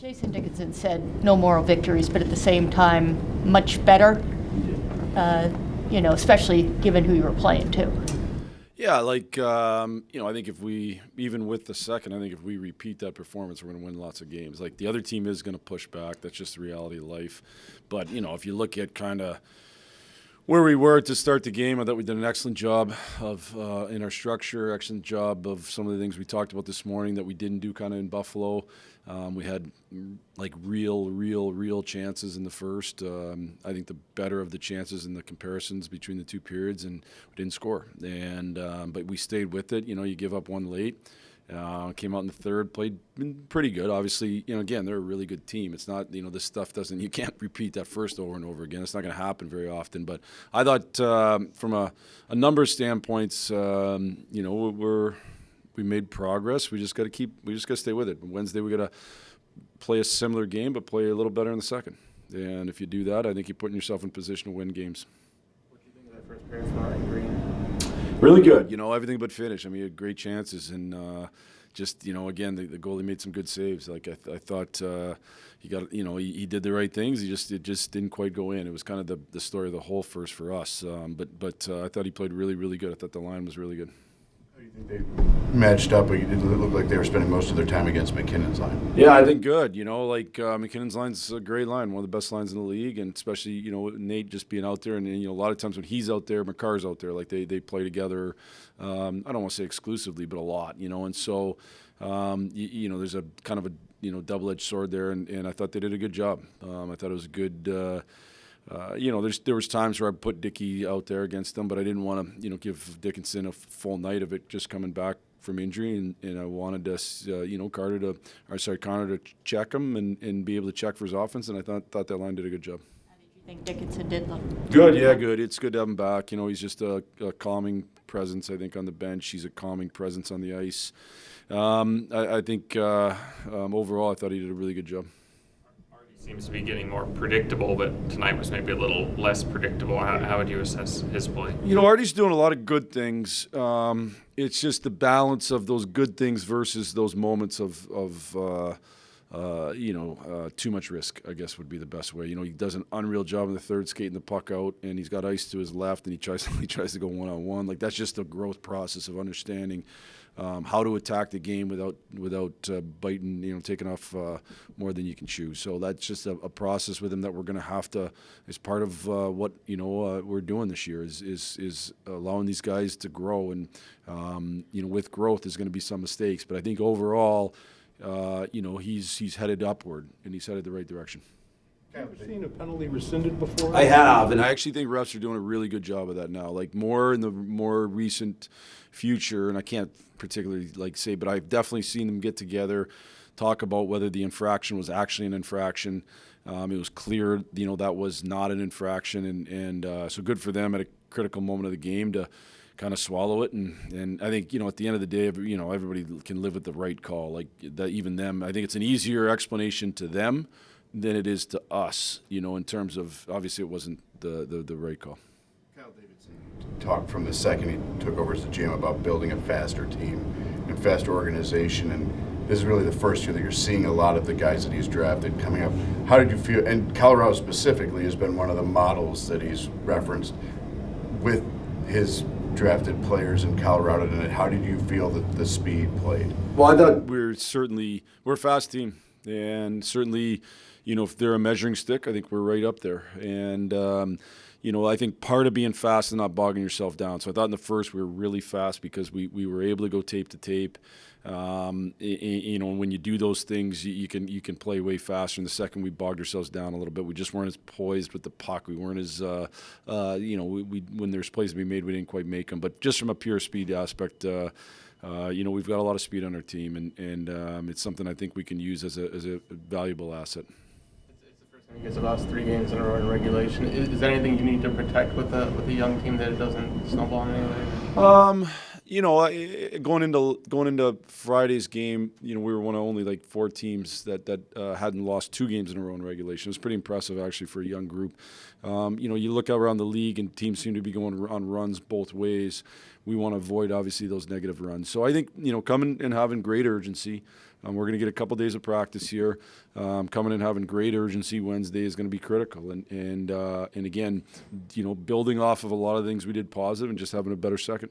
Jason Dickinson said no moral victories, but at the same time, much better, especially given who you were playing, too. Yeah, I think if we, even with the second, I think if we repeat that performance, we're going to win lots of games. Like, the other team is going to push back. That's just the reality of life. But, if you look at kind of where we were to start the game, I thought we did an excellent job of in our structure, excellent job of some of the things we talked about this morning that we didn't do kind of in Buffalo. We had real chances in the first. I think the better of the chances in the comparisons between the two periods, and we didn't score. And but we stayed with it. You give up one late. Came out in the third, played pretty good. Obviously, again, they're a really good team. It's not, this stuff you can't repeat that first over and over again. It's not going to happen very often. But I thought from a number of standpoints, we made progress. We just got to stay with it. Wednesday, we got to play a similar game, but play a little better in the second. And if you do that, I think you're putting yourself in position to win games. What do you think of that first period from Ryan Green? Really good, everything but finish. I mean, he had great chances, and again, the goalie made some good saves. Like I thought, he got, he did the right things. It just didn't quite go in. It was kind of the story of the whole first for us. But I thought he played really good. I thought the line was really good. How do you think they matched up? It looked like they were spending most of their time against McKinnon's line. Yeah, I think good. McKinnon's line's a great line, one of the best lines in the league, and especially Nate just being out there, and a lot of times when he's out there, McCarr's out there. Like they play together. I don't want to say exclusively, but a lot. And so there's a kind of a double-edged sword there, and I thought they did a good job. I thought it was a good. There was times where I put Dickey out there against them, but I didn't want to, give Dickinson a full night of it just coming back from injury, and I wanted us, Connor to check him and be able to check for his offense, and I thought that line did a good job. How did you think Dickinson did look? Good, yeah, good. It's good to have him back. He's just a calming presence, I think, on the bench. He's a calming presence on the ice. I think overall, I thought he did a really good job. Seems to be getting more predictable, but tonight was maybe a little less predictable. How would you assess his play? Artie's doing a lot of good things. It's just the balance of those good things versus those moments of too much risk, I guess would be the best way. He does an unreal job in the third, skating the puck out, and he's got ice to his left, and he tries to go one-on-one. Like, that's just a growth process of understanding how to attack the game without biting, taking off more than you can chew. So that's just a process with him that we're going to have to, as part of what we're doing this year, is allowing these guys to grow. And with growth, there's going to be some mistakes, but I think overall, he's headed upward and he's headed the right direction. Have you ever seen a penalty rescinded before? I have, and I actually think refs are doing a really good job of that now. Like, more in the more recent future, and I can't particularly say, but I've definitely seen them get together, talk about whether the infraction was actually an infraction. It was clear, that was not an infraction, and so good for them at a critical moment of the game to kind of swallow it. And I think, at the end of the day, everybody can live with the right call. Like, that, even them, I think it's an easier explanation to them than it is to us, in terms of, obviously it wasn't the right call. Kyle Davidson talked from the second he took over as the GM about building a faster team and faster organization, and this is really the first year that you're seeing a lot of the guys that he's drafted coming up. How did you feel? And Colorado specifically has been one of the models that he's referenced with his drafted players in Colorado tonight. How did you feel that the speed played? Well, I thought we're a fast team, and certainly, if they're a measuring stick, I think we're right up there. And, I think part of being fast is not bogging yourself down. So I thought in the first we were really fast because we were able to go tape to tape. When you do those things, you can play way faster. In the second, we bogged ourselves down a little bit. We just weren't as poised with the puck. We weren't as, when there's plays to be made, we didn't quite make them. But just from a pure speed aspect, we've got a lot of speed on our team, and it's something I think we can use as a valuable asset. You guys have lost 3 games in a row in regulation. Is there anything you need to protect with a young team that it doesn't snowball in any way? Going into Friday's game, we were one of only like 4 teams that hadn't lost 2 games in a row in regulation. It was pretty impressive actually for a young group. You look around the league and teams seem to be going on runs both ways. We want to avoid obviously those negative runs. So I think coming and having great urgency. We're going to get a couple days of practice here. Coming and having great urgency Wednesday is going to be critical. And again, building off of a lot of things we did positive and just having a better second.